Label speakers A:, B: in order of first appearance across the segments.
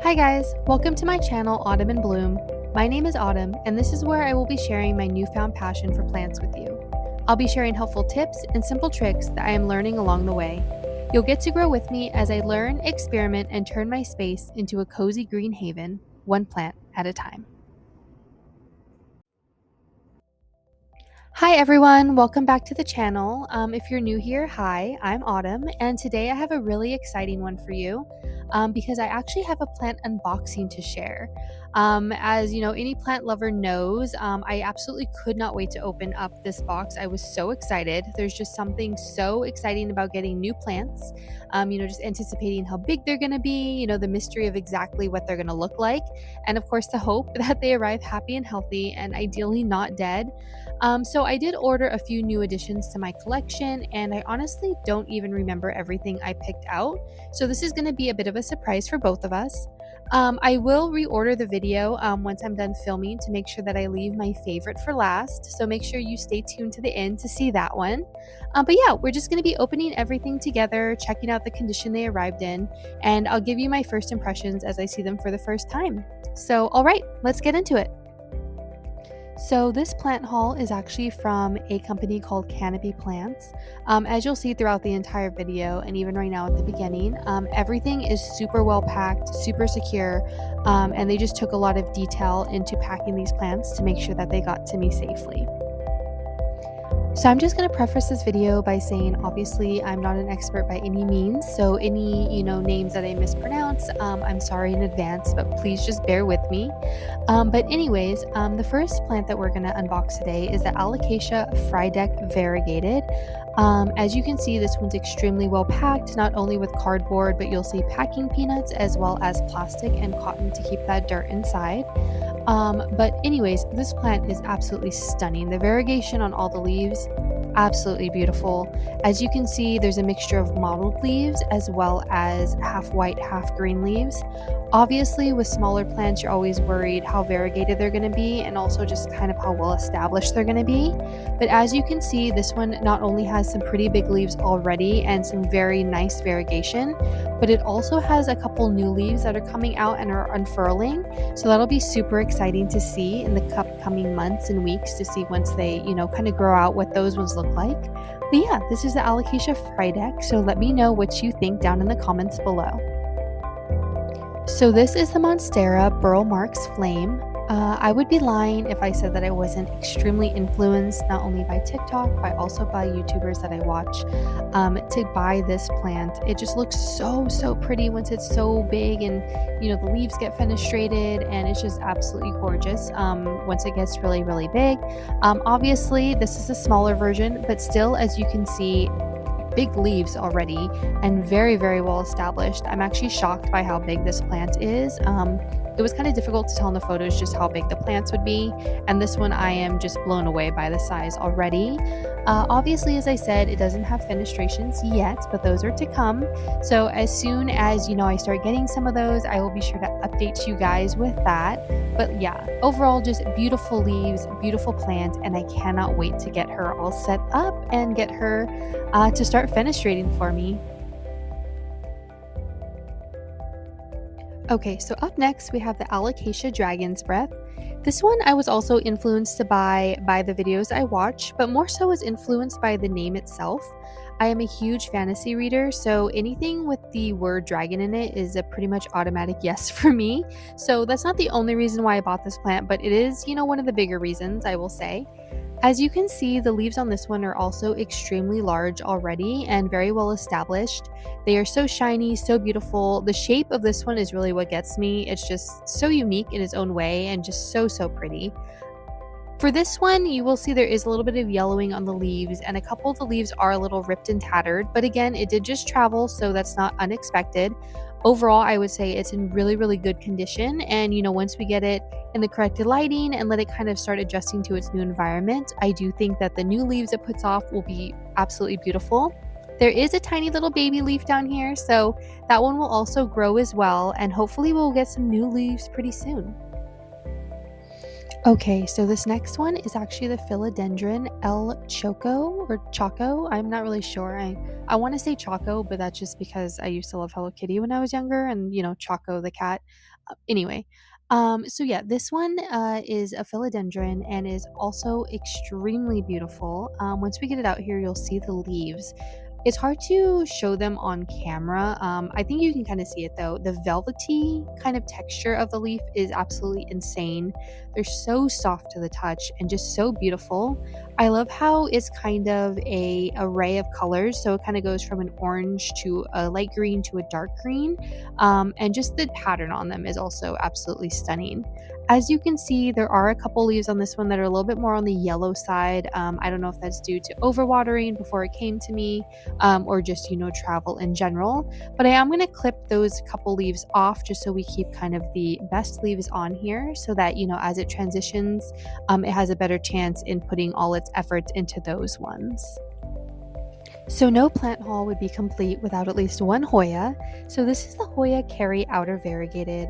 A: Hi guys, welcome to my channel Autumn in Bloom. My name is Autumn and this is where I will be sharing my newfound passion for plants with you. I'll be sharing helpful tips and simple tricks that I am learning along the way. You'll get to grow with me as I learn, experiment, and turn my space into a cozy green haven, one plant at a time. Hi everyone, welcome back to the channel. If you're new here, hi, I'm Autumn, and today I have a really exciting one for you because I actually have a plant unboxing to share. As you know, any plant lover knows, I absolutely could not wait to open up this box. I was so excited. There's just something so exciting about getting new plants, just anticipating how big they're going to be, the mystery of exactly what they're going to look like, and of course, the hope that they arrive happy and healthy and ideally not dead. So I did order a few new additions to my collection, and I honestly don't even remember everything I picked out. So this is going to be a bit of a surprise for both of us. I will reorder the video once I'm done filming to make sure that I leave my favorite for last. So make sure you stay tuned to the end to see that one. But yeah, we're just going to be opening everything together, checking out the condition they arrived in, and I'll give you my first impressions as I see them for the first time. So, all right, let's get into it. So this plant haul is actually from a company called Canopy Plants. As you'll see throughout the entire video and even right now at the beginning, everything is super well packed, super secure, and they just took a lot of detail into packing these plants to make sure that they got to me safely. So I'm just going to preface this video by saying, obviously, I'm not an expert by any means. So any, names that I mispronounce, I'm sorry in advance, but please just bear with me. But anyways, the first plant that we're going to unbox today is the Alocasia Frydek variegated. As you can see, this one's extremely well packed, not only with cardboard, but you'll see packing peanuts as well as plastic and cotton to keep that dirt inside. But anyways, this plant is absolutely stunning. The variegation on all the leaves, absolutely beautiful. As you can see, there's a mixture of mottled leaves as well as half white, half green leaves. Obviously, with smaller plants, you're always worried how variegated they're going to be and also just kind of how well established they're going to be. But as you can see, this one not only has some pretty big leaves already and some very nice variegation, but it also has a couple new leaves that are coming out and are unfurling. So that'll be super exciting to see in the upcoming months and weeks to see once they, kind of grow out what those ones look like. But yeah, this is the Alocasia Frydek, so let me know what you think down in the comments below. So this is the Monstera Burl Marx Flame. I would be lying if I said that I wasn't extremely influenced, not only by TikTok, but also by YouTubers that I watch, to buy this plant. It just looks so pretty once it's so big and, the leaves get fenestrated and it's just absolutely gorgeous once it gets really big. Obviously, this is a smaller version, but still, as you can see, big leaves already and very well established. I'm actually shocked by how big this plant is. It was kind of difficult to tell in the photos just how big the plants would be, and this one I am just blown away by the size already. Obviously, as I said, it doesn't have fenestrations yet, but those are to come. So as soon as I start getting some of those, I will be sure to update you guys with that. But yeah, overall, just beautiful leaves, beautiful plant, and I cannot wait to get her all set up and get her to start fenestrating for me. Okay, so up next we have the Alocasia Dragon's Breath. This one I was also influenced to buy by the videos I watch, but more so was influenced by the name itself. I am a huge fantasy reader, so anything with the word dragon in it is a pretty much automatic yes for me. So that's not the only reason why I bought this plant, but it is, one of the bigger reasons, I will say. As you can see, the leaves on this one are also extremely large already and very well established. They are so shiny, so beautiful. The shape of this one is really what gets me. It's just so unique in its own way and just so pretty. For this one, you will see there is a little bit of yellowing on the leaves, and a couple of the leaves are a little ripped and tattered, but again, it did just travel, so that's not unexpected. Overall, I would say it's in really good condition, and once we get it in the correct lighting and let it kind of start adjusting to its new environment, I do think that the new leaves it puts off will be absolutely beautiful. There is a tiny little baby leaf down here, so that one will also grow as well, and hopefully we'll get some new leaves pretty soon. Okay, so this next one is actually the Philodendron El Choco or Choco. I'm not really sure. I want to say Choco, but that's just because I used to love Hello Kitty when I was younger and, Choco the cat. Anyway, so yeah, this one is a philodendron and is also extremely beautiful. Once we get it out here, you'll see the leaves. It's hard to show them on camera. I think you can kind of see it though. The velvety kind of texture of the leaf is absolutely insane. They're so soft to the touch and just so beautiful. I love how it's kind of a array of colors. So it kind of goes from an orange to a light green to a dark green. And just the pattern on them is also absolutely stunning. As you can see, there are a couple leaves on this one that are a little bit more on the yellow side. I don't know if that's due to overwatering before it came to me, or just, travel in general. But I am going to clip those couple leaves off just so we keep kind of the best leaves on here so that, as it transitions, it has a better chance in putting all its efforts into those ones. So no plant haul would be complete without at least one Hoya. So this is the Hoya Kerry Outer Variegated.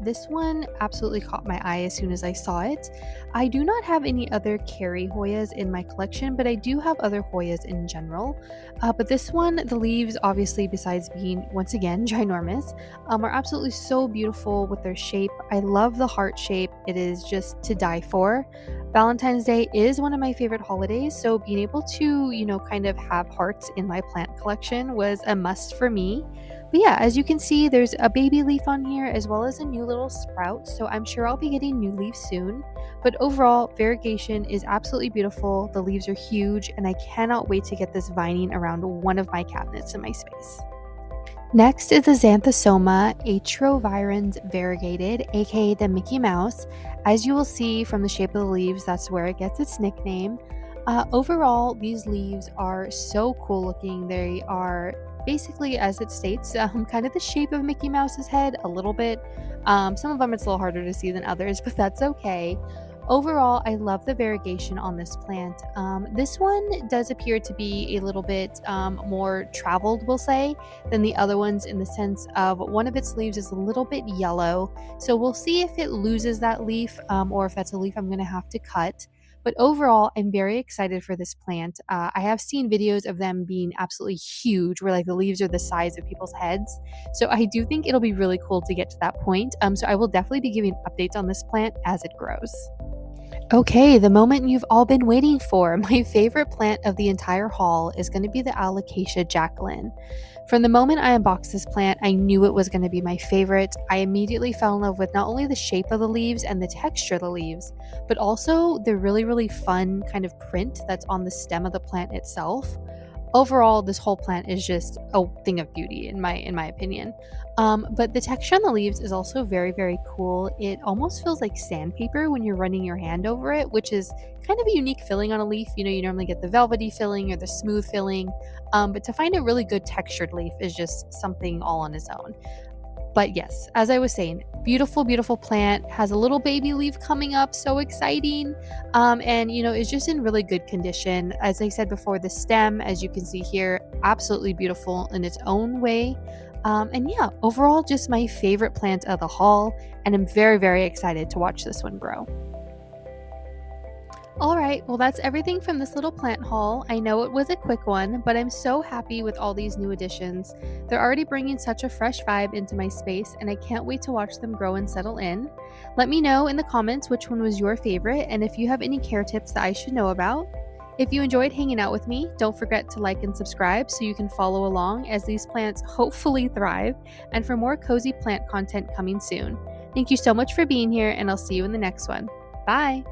A: This one absolutely caught my eye as soon as I saw it. I do not have any other Kerry Hoyas in my collection, but I do have other Hoyas in general. But this one, the leaves, obviously, besides being, once again, ginormous, are absolutely so beautiful with their shape. I love the heart shape. It is just to die for. Valentine's Day is one of my favorite holidays, so being able to, kind of have hearts in my plant collection was a must for me. But yeah, as you can see, there's a baby leaf on here as well as a new little sprout, so I'm sure I'll be getting new leaves soon. But overall, variegation is absolutely beautiful. The leaves are huge, and I cannot wait to get this vining around one of my cabinets in my space. Next is the Xanthosoma atrovirens variegated, aka the Mickey Mouse. As you will see from the shape of the leaves, that's where it gets its nickname. Overall, these leaves are so cool looking. They are basically, as it states, kind of the shape of Mickey Mouse's head, a little bit. Some of them it's a little harder to see than others, but that's okay. Overall, I love the variegation on this plant. This one does appear to be a little bit more traveled, we'll say, than the other ones in the sense of one of its leaves is a little bit yellow. So we'll see if it loses that leaf or if that's a leaf I'm going to have to cut. But overall, I'm very excited for this plant. I have seen videos of them being absolutely huge, where like the leaves are the size of people's heads. So I do think it'll be really cool to get to that point. So I will definitely be giving updates on this plant as it grows. Okay, the moment you've all been waiting for. My favorite plant of the entire haul is going to be the Alocasia Jacqueline. From the moment I unboxed this plant, I knew it was going to be my favorite. I immediately fell in love with not only the shape of the leaves and the texture of the leaves, but also the really, really fun kind of print that's on the stem of the plant itself. Overall, this whole plant is just a thing of beauty in my opinion. But the texture on the leaves is also very, very cool. It almost feels like sandpaper when you're running your hand over it, which is kind of a unique filling on a leaf. You normally get the velvety filling or the smooth filling, but to find a really good textured leaf is just something all on its own. But yes, as I was saying, beautiful, beautiful plant, has a little baby leaf coming up, so exciting. And is just in really good condition. As I said before, the stem, as you can see here, absolutely beautiful in its own way. And yeah, overall, just my favorite plant of the haul, and I'm very, very excited to watch this one grow. Alright, well that's everything from this little plant haul. I know it was a quick one, but I'm so happy with all these new additions. They're already bringing such a fresh vibe into my space, and I can't wait to watch them grow and settle in. Let me know in the comments which one was your favorite, and if you have any care tips that I should know about. If you enjoyed hanging out with me, don't forget to like and subscribe so you can follow along as these plants hopefully thrive, and for more cozy plant content coming soon. Thank you so much for being here, and I'll see you in the next one. Bye!